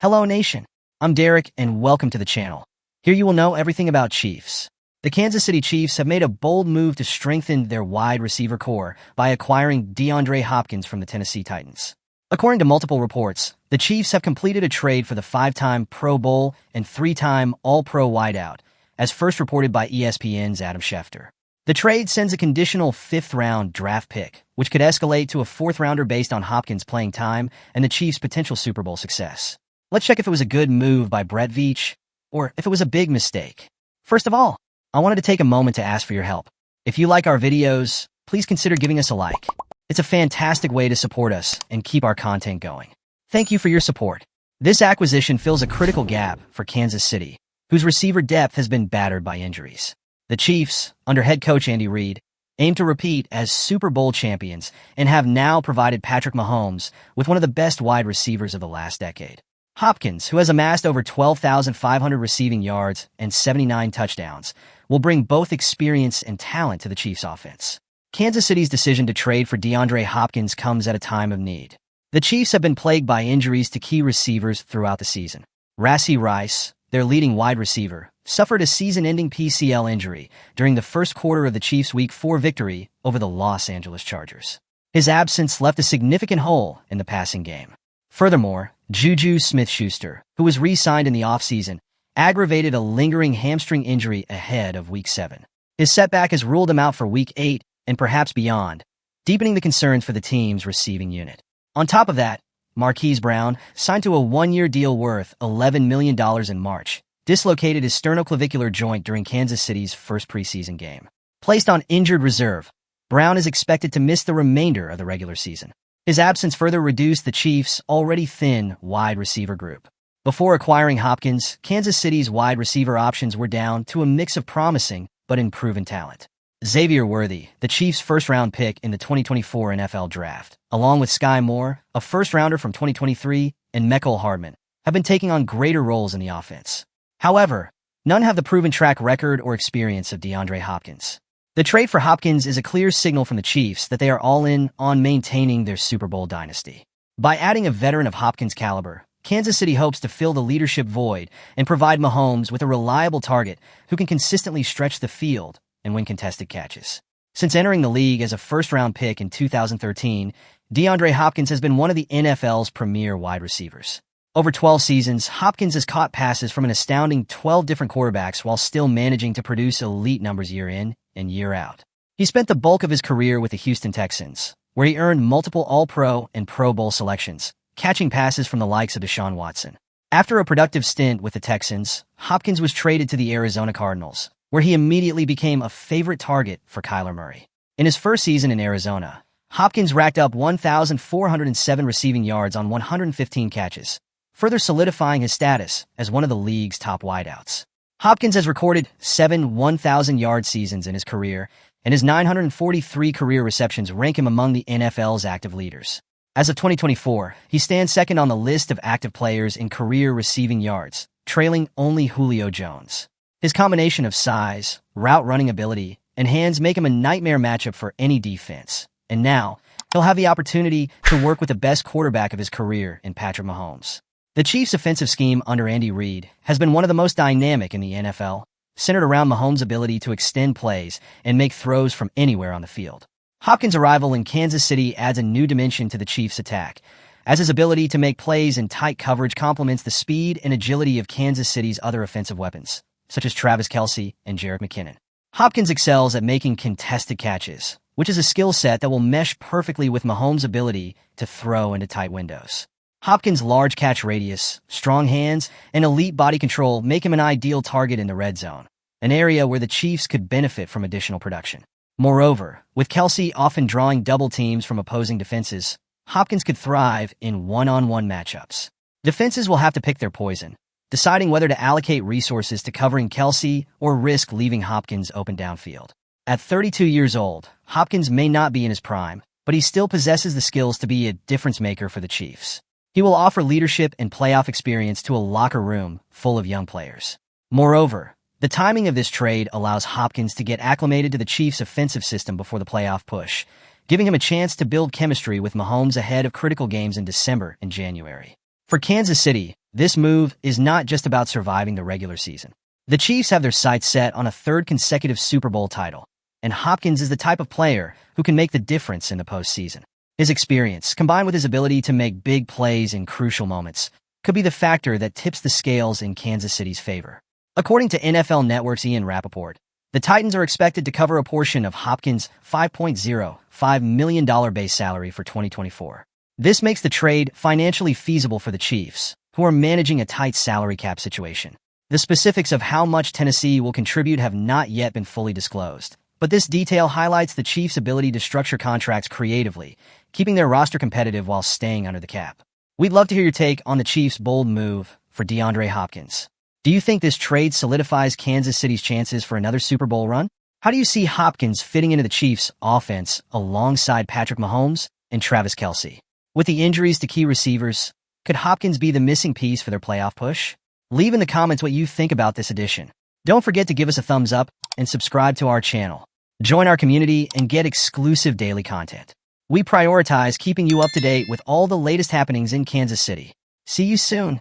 Hello, nation. I'm Derek, and welcome to the channel. Here you will know everything about Chiefs. The Kansas City Chiefs have made a bold move to strengthen their wide receiver core by acquiring DeAndre Hopkins from the Tennessee Titans. According to multiple reports, the Chiefs have completed a trade for the 5-time Pro Bowl and 3-time All-Pro wideout, as first reported by ESPN's Adam Schefter. The trade sends a conditional 5th-round draft pick, which could escalate to a 4th-rounder based on Hopkins' playing time and the Chiefs' potential Super Bowl success. Let's check if it was a good move by Veach, or if it was a big mistake. First of all, I wanted to take a moment to ask for your help. If you like our videos, please consider giving us a like. It's a fantastic way to support us and keep our content going. Thank you for your support. This acquisition fills a critical gap for Kansas City, whose receiver depth has been battered by injuries. The Chiefs, under head coach Andy Reid, aim to repeat as Super Bowl champions and have now provided Patrick Mahomes with one of the best wide receivers of the last decade. Hopkins, who has amassed over 12,500 receiving yards and 79 touchdowns, will bring both experience and talent to the Chiefs' offense. Kansas City's decision to trade for DeAndre Hopkins comes at a time of need. The Chiefs have been plagued by injuries to key receivers throughout the season. Rashee Rice, their leading wide receiver, suffered a season-ending PCL injury during the first quarter of the Chiefs' Week 4 victory over the Los Angeles Chargers. His absence left a significant hole in the passing game. Furthermore, Juju Smith-Schuster, who was re-signed in the offseason, aggravated a lingering hamstring injury ahead of Week 7. His setback has ruled him out for Week 8 and perhaps beyond, deepening the concerns for the team's receiving unit. On top of that, Marquise Brown, signed to a 1-year deal worth $11 million in March, dislocated his sternoclavicular joint during Kansas City's first preseason game. Placed on injured reserve, Brown is expected to miss the remainder of the regular season. His absence further reduced the Chiefs' already thin wide receiver group. Before acquiring Hopkins, Kansas City's wide receiver options were down to a mix of promising but unproven talent. Xavier Worthy, the Chiefs' first-round pick in the 2024 NFL Draft, along with Sky Moore, a first-rounder from 2023, and Mecole Hardman, have been taking on greater roles in the offense. However, none have the proven track record or experience of DeAndre Hopkins. The trade for Hopkins is a clear signal from the Chiefs that they are all in on maintaining their Super Bowl dynasty. By adding a veteran of Hopkins' caliber, Kansas City hopes to fill the leadership void and provide Mahomes with a reliable target who can consistently stretch the field and win contested catches. Since entering the league as a first-round pick in 2013, DeAndre Hopkins has been one of the NFL's premier wide receivers. Over 12 seasons, Hopkins has caught passes from an astounding 12 different quarterbacks while still managing to produce elite numbers year in and year out. He spent the bulk of his career with the Houston Texans, where he earned multiple All-Pro and Pro Bowl selections, catching passes from the likes of Deshaun Watson. After a productive stint with the Texans, Hopkins was traded to the Arizona Cardinals, where he immediately became a favorite target for Kyler Murray. In his first season in Arizona, Hopkins racked up 1,407 receiving yards on 115 catches, further solidifying his status as one of the league's top wideouts. Hopkins has recorded 7 1,000-yard seasons in his career, and his 943 career receptions rank him among the NFL's active leaders. As of 2024, he stands second on the list of active players in career receiving yards, trailing only Julio Jones. His combination of size, route-running ability, and hands make him a nightmare matchup for any defense. And now, he'll have the opportunity to work with the best quarterback of his career in Patrick Mahomes. The Chiefs' offensive scheme under Andy Reid has been one of the most dynamic in the NFL, centered around Mahomes' ability to extend plays and make throws from anywhere on the field. Hopkins' arrival in Kansas City adds a new dimension to the Chiefs' attack, as his ability to make plays in tight coverage complements the speed and agility of Kansas City's other offensive weapons, such as Travis Kelce and Jerick McKinnon. Hopkins excels at making contested catches, which is a skill set that will mesh perfectly with Mahomes' ability to throw into tight windows. Hopkins' large catch radius, strong hands, and elite body control make him an ideal target in the red zone, an area where the Chiefs could benefit from additional production. Moreover, with Kelce often drawing double teams from opposing defenses, Hopkins could thrive in one-on-one matchups. Defenses will have to pick their poison, deciding whether to allocate resources to covering Kelce or risk leaving Hopkins open downfield. At 32 years old, Hopkins may not be in his prime, but he still possesses the skills to be a difference-maker for the Chiefs. He will offer leadership and playoff experience to a locker room full of young players. Moreover, the timing of this trade allows Hopkins to get acclimated to the Chiefs' offensive system before the playoff push, giving him a chance to build chemistry with Mahomes ahead of critical games in December and January. For Kansas City, This move is not just about surviving the regular season. The Chiefs have their sights set on a third consecutive Super Bowl title, and Hopkins is the type of player who can make the difference in the postseason. His experience, combined with his ability to make big plays in crucial moments, could be the factor that tips the scales in Kansas City's favor. According to NFL Network's Ian Rappaport, the Titans are expected to cover a portion of Hopkins' $5.05 million base salary for 2024. This makes the trade financially feasible for the Chiefs, who are managing a tight salary cap situation. The specifics of how much Tennessee will contribute have not yet been fully disclosed, but this detail highlights the Chiefs' ability to structure contracts creatively, keeping their roster competitive while staying under the cap. We'd love to hear your take on the Chiefs' bold move for DeAndre Hopkins. Do you think this trade solidifies Kansas City's chances for another Super Bowl run? How do you see Hopkins fitting into the Chiefs' offense alongside Patrick Mahomes and Travis Kelce? With the injuries to key receivers, could Hopkins be the missing piece for their playoff push? Leave in the comments what you think about this addition. Don't forget to give us a thumbs up and subscribe to our channel. Join our community and get exclusive daily content. We prioritize keeping you up to date with all the latest happenings in Kansas City. See you soon.